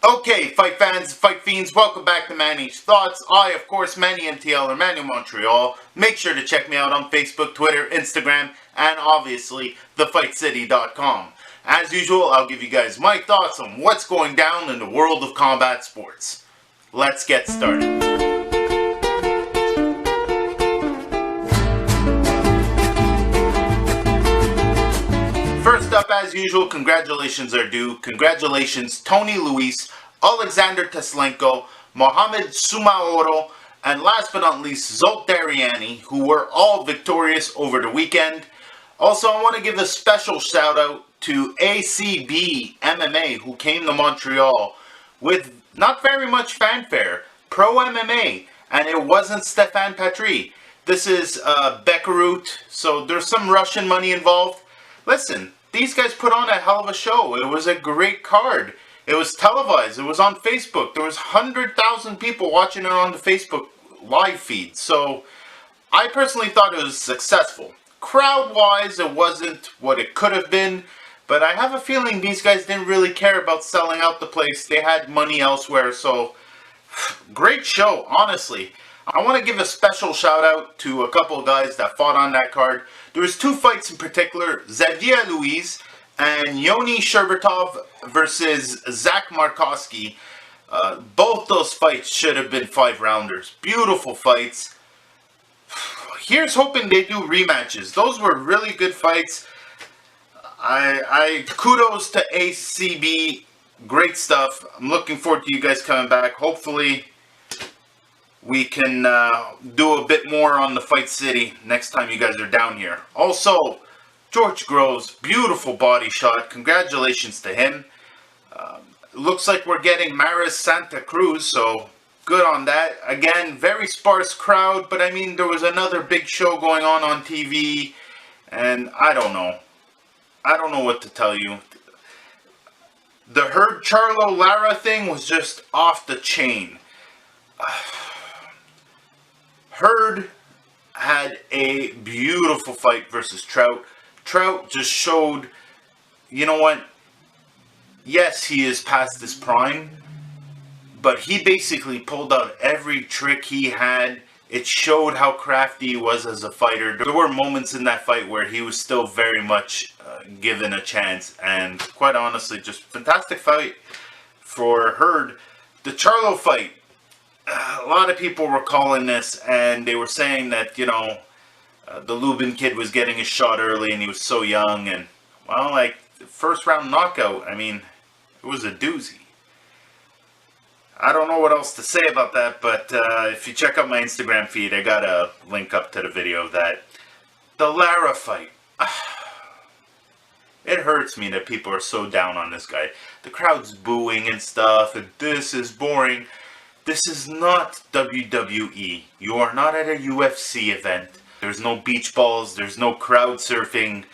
Okay, fight fans, fight fiends, welcome back to Manny's Thoughts. I, of course, Manny MTL or Manny Montreal. Make sure to check me out on Facebook, Twitter, Instagram, and obviously, thefightcity.com. As usual, I'll give you guys my thoughts on what's going down in the world of combat sports. Let's get started. First up, as usual, congratulations are due. Congratulations, Tony Luis, Oleksandr Teslenko, Mohamed Soumaoro, and last but not least, Zolt Dariani, who were all victorious over the weekend. Also, I want to give a special shout out to ACB MMA, who came to Montreal with not very much fanfare. Pro MMA, and it wasn't Stefan Patry. This is Belarus, so there's some Russian money involved. Listen, these guys put on a hell of a show. It was a great card. It was televised. It was on Facebook. There was 100,000 people watching it on the Facebook live feed. So I personally thought it was successful. Crowd-wise, it wasn't what it could have been. But I have a feeling these guys didn't really care about selling out the place. They had money elsewhere. So great show, honestly. I want to give a special shout out to a couple of guys that fought on that card. There was two fights in particular, Xavier Louise and Yoni Sherbatov versus Zach Markowski. Both those fights should have been 5-rounders. Beautiful fights. Here's hoping they do rematches. Those were really good fights. I kudos to ACB. Great stuff. I'm looking forward to you guys coming back. Hopefully we can do a bit more on the Fight City next time you guys are down here. Also, George Groves, beautiful body shot. Congratulations to him. Looks like we're getting Maris Santa Cruz, so good on that. Again, very sparse crowd, but I mean, there was another big show going on TV, and I don't know. I don't know what to tell you. The Hurd Charlo Lara thing was just off the chain. Hurd had a beautiful fight versus Trout. Trout just showed, you know what? Yes, he is past his prime, but he basically pulled out every trick he had. It showed how crafty he was as a fighter. There were moments in that fight where he was still very much given a chance, and quite honestly, just fantastic fight for Hurd. The Charlo fight, a lot of people were calling this, and they were saying that, you know, the Lubin kid was getting his shot early, and he was so young, and, well, like, the first round knockout, I mean, it was a doozy. I don't know what else to say about that, but if you check out my Instagram feed, I got a link up to the video of that. The Lara fight. It hurts me that people are so down on this guy. The crowd's booing and stuff, and this is boring. This is not WWE. You are not at a UFC event. There's no beach balls. There's no crowd surfing.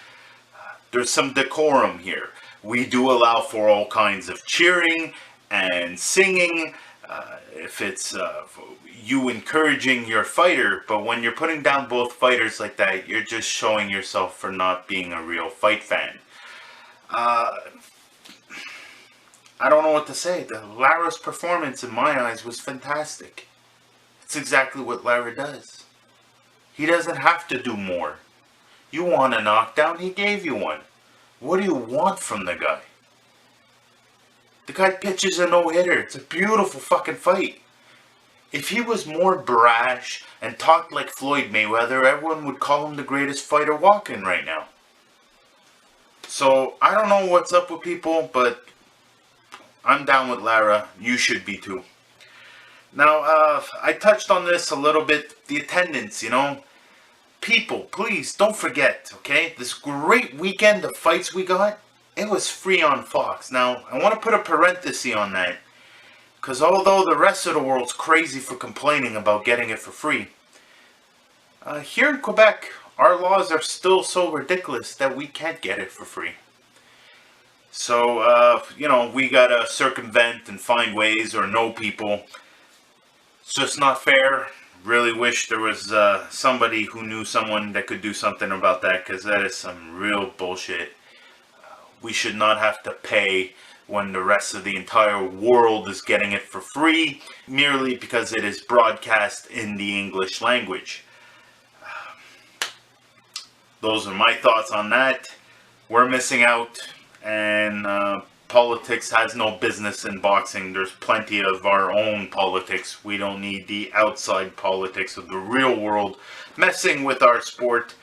There's some decorum here. We do allow for all kinds of cheering and singing, if it's you encouraging your fighter, but when you're putting down both fighters like that, you're just showing yourself for not being a real fight fan. I don't know what to say. Lara's performance, in my eyes, was fantastic. It's exactly what Lara does. He doesn't have to do more. You want a knockdown, he gave you one. What do you want from the guy? The guy pitches a no-hitter. It's a beautiful fucking fight. If he was more brash and talked like Floyd Mayweather, everyone would call him the greatest fighter walking right now. So, I don't know what's up with people, but I'm down with Lara. You should be too. Now, I touched on this a little bit. The attendance, you know. People, please, don't forget, okay? This great weekend of fights we got, it was free on Fox. Now, I want to put a parenthesis on that, because although the rest of the world's crazy for complaining about getting it for free, here in Quebec, our laws are still so ridiculous that we can't get it for free. So, you know, we gotta circumvent and find ways or know people. It's just not fair. Really wish there was somebody who knew someone that could do something about that, because that is some real bullshit. We should not have to pay when the rest of the entire world is getting it for free, merely because it is broadcast in the English language. Those are my thoughts on that. We're missing out, and politics has no business in boxing. There's plenty of our own politics. We don't need the outside politics of the real world messing with our sport.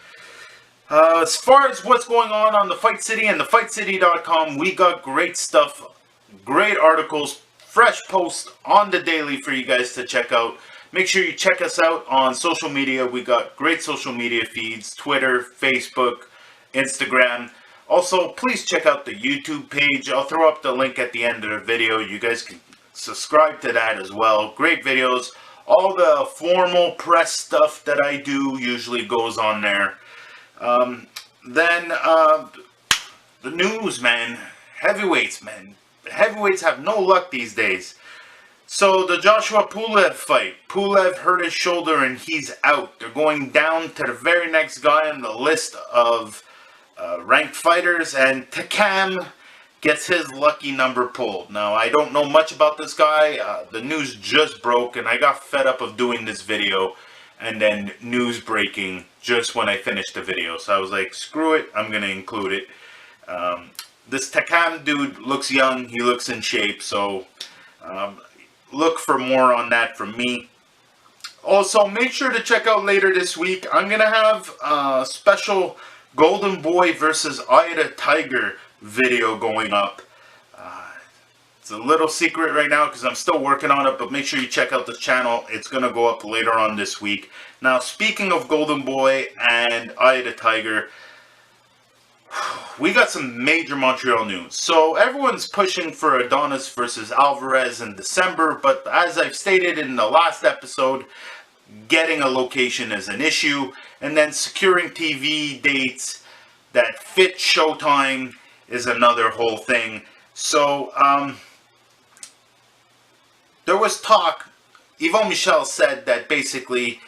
As far as what's going on the Fight City and thefightcity.com, we got great stuff, great articles, fresh posts on the daily for you guys to check out. Make sure you check us out on social media. We got great social media feeds, Twitter, Facebook, Instagram. Also, please check out the YouTube page. I'll throw up the link at the end of the video. You guys can subscribe to that as well. Great videos. All the formal press stuff that I do usually goes on there. The news, man. Heavyweights, man. The heavyweights have no luck these days. So the Joshua Pulev fight. Pulev hurt his shoulder and he's out. They're going down to the very next guy on the list of ranked fighters, and Takam gets his lucky number pulled. Now, I don't know much about this guy. The news just broke and I got fed up of doing this video and then news breaking just when I finished the video. So I was like, screw it, I'm going to include it. This Takam dude looks young, he looks in shape, so look for more on that from me. Also, make sure to check out later this week. I'm going to have a special Golden Boy versus Eye of the Tiger video going up. It's a little secret right now because I'm still working on it, but make sure you check out the channel. It's going to go up later on this week. Now, speaking of Golden Boy and Eye of the Tiger, we got some major Montreal news. So everyone's pushing for Adonis versus Alvarez in December, but as I've stated in the last episode, getting a location is an issue, and then securing TV dates that fit Showtime is another whole thing. So there was talk. Yvon Michel said that basically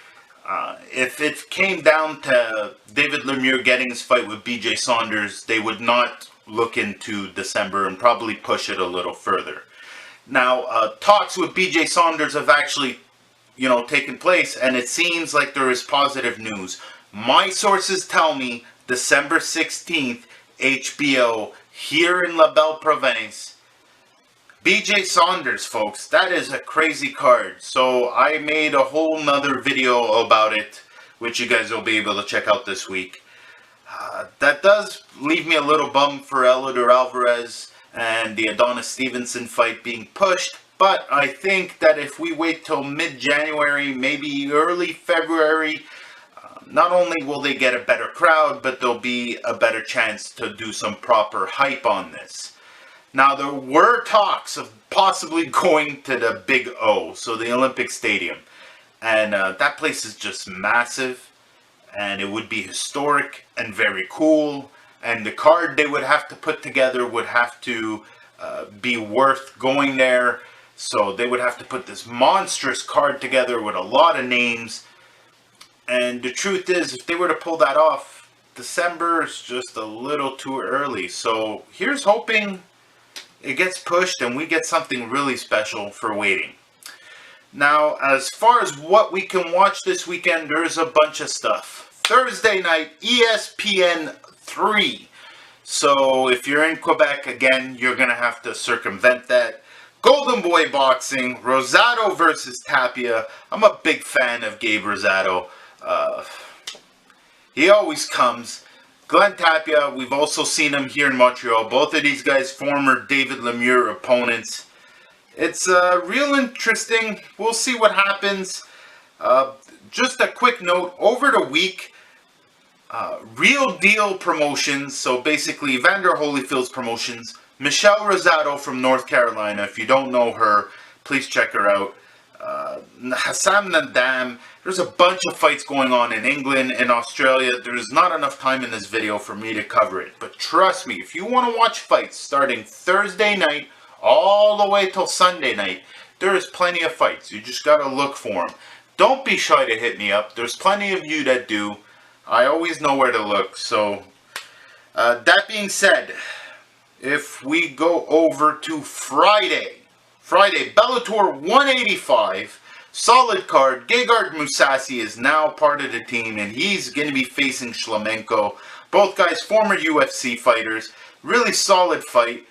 if it came down to David Lemieux getting his fight with BJ Saunders, they would not look into December and probably push it a little further. Now, talks with BJ Saunders have actually, taken place, and it seems like there is positive news. My sources tell me December 16th, HBO, here in La Belle Province. BJ Saunders, folks, that is a crazy card. So I made a whole nother video about it, which you guys will be able to check out this week. That does leave me a little bummed for Eliseo Alvarez and the Adonis Stevenson fight being pushed. But I think that if we wait till mid-January, maybe early February, not only will they get a better crowd, but there'll be a better chance to do some proper hype on this. Now, there were talks of possibly going to the Big O, so the Olympic Stadium. And that place is just massive, and it would be historic and very cool. And the card they would have to put together would have to be worth going there. So they would have to put this monstrous card together with a lot of names. And the truth is, if they were to pull that off, December is just a little too early. So here's hoping it gets pushed and we get something really special for waiting. Now, as far as what we can watch this weekend, there's a bunch of stuff. Thursday night, ESPN 3. So if you're in Quebec, again, you're going to have to circumvent that. Golden Boy Boxing, Rosado versus Tapia. I'm a big fan of Gabe Rosado. He always comes. Glenn Tapia, we've also seen him here in Montreal. Both of these guys, former David Lemieux opponents. It's real interesting. We'll see what happens. Just a quick note, over the week, Real Deal Promotions, so basically Evander Holyfield's promotions, Michelle Rosado from North Carolina. If you don't know her, please check her out. Hassam Nadam. There's a bunch of fights going on in England and Australia. There's not enough time in this video for me to cover it. But trust me, if you want to watch fights starting Thursday night all the way till Sunday night, there is plenty of fights. You just got to look for them. Don't be shy to hit me up. There's plenty of you that do. I always know where to look. So, that being said, if we go over to Friday, Bellator 185, solid card. Gegard Mousasi is now part of the team, and he's going to be facing Shlemenko. Both guys former UFC fighters. Really solid fight.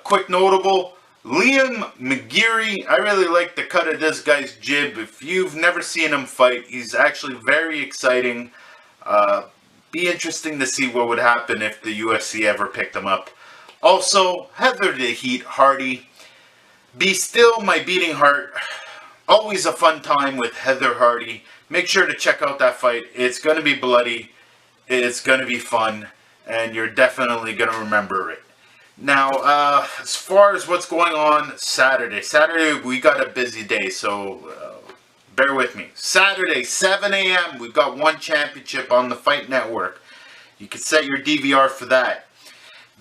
Quick notable, Liam McGeary. I really like the cut of this guy's jib. If you've never seen him fight, he's actually very exciting. Be interesting to see what would happen if the UFC ever picked him up. Also, Heather the Heat Hardy. Be Still My Beating Heart. Always a fun time with Heather Hardy. Make sure to check out that fight. It's going to be bloody. It's going to be fun. And you're definitely going to remember it. Now, as far as what's going on Saturday. Saturday, we got a busy day, so bear with me. Saturday, 7 a.m., we've got one championship on the Fight Network. You can set your DVR for that.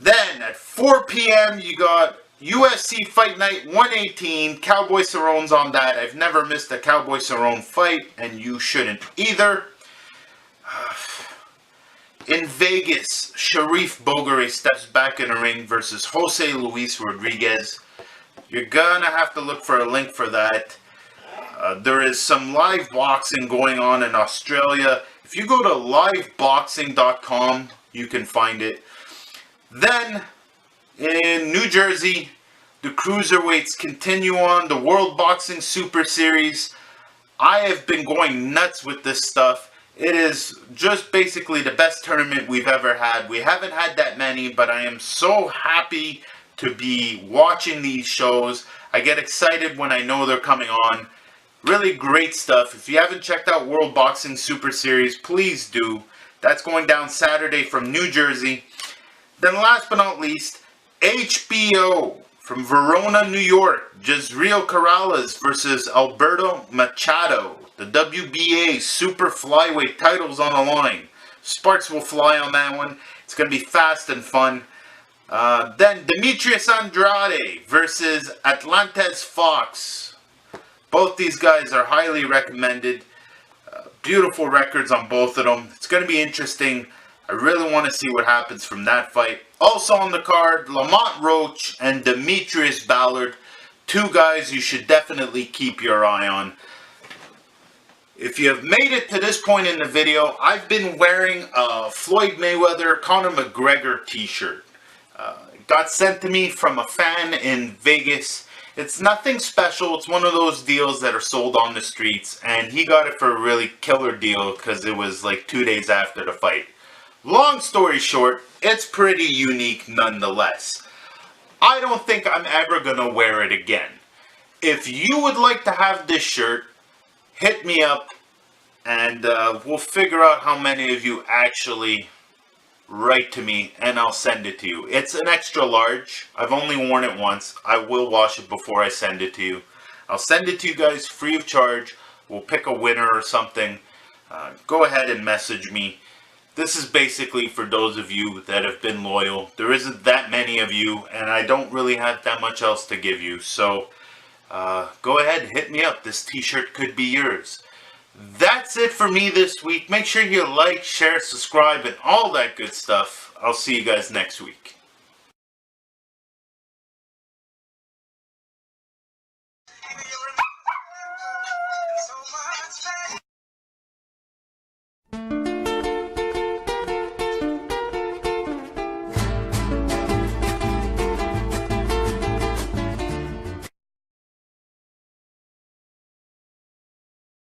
Then, at 4 p.m., you got UFC Fight Night 118. Cowboy Cerrone's on that. I've never missed a Cowboy Cerrone fight, and you shouldn't either. In Vegas, Sharif Bogere steps back in the ring versus Jose Luis Rodriguez. You're gonna have to look for a link for that. There is some live boxing going on in Australia. If you go to liveboxing.com, you can find it. Then, in New Jersey, the cruiserweights continue on the World Boxing Super Series. I have been going nuts with this stuff. It is just basically the best tournament we've ever had. We haven't had that many, but I am so happy to be watching these shows. I get excited when I know they're coming on. Really great stuff. If you haven't checked out World Boxing Super Series, please do. That's going down Saturday from New Jersey. Then last but not least, HBO from Verona, New York. Jezreel Corrales versus Alberto Machado. The WBA Super Flyweight titles on the line. Sparks will fly on that one. It's going to be fast and fun. Then Demetrius Andrade versus Atlantes Fox. Both these guys are highly recommended. Beautiful records on both of them. It's going to be interesting. I really want to see what happens from that fight. Also on the card, Lamont Roach and Demetrius Ballard. Two guys you should definitely keep your eye on. If you have made it to this point in the video, I've been wearing a Floyd Mayweather Conor McGregor t-shirt. It got sent to me from a fan in Vegas. It's nothing special. It's one of those deals that are sold on the streets. And he got it for a really killer deal because it was like 2 days after the fight. Long story short, it's pretty unique nonetheless. I don't think I'm ever going to wear it again. If you would like to have this shirt, hit me up and we'll figure out how many of you actually write to me and I'll send it to you. It's an extra large. I've only worn it once. I will wash it before I send it to you. I'll send it to you guys free of charge. We'll pick a winner or something. Go ahead and message me. This is basically for those of you that have been loyal. There isn't that many of you and I don't really have that much else to give you. So go ahead, hit me up. This t-shirt could be yours. That's it for me this week. Make sure you like, share, subscribe, and all that good stuff. I'll see you guys next week.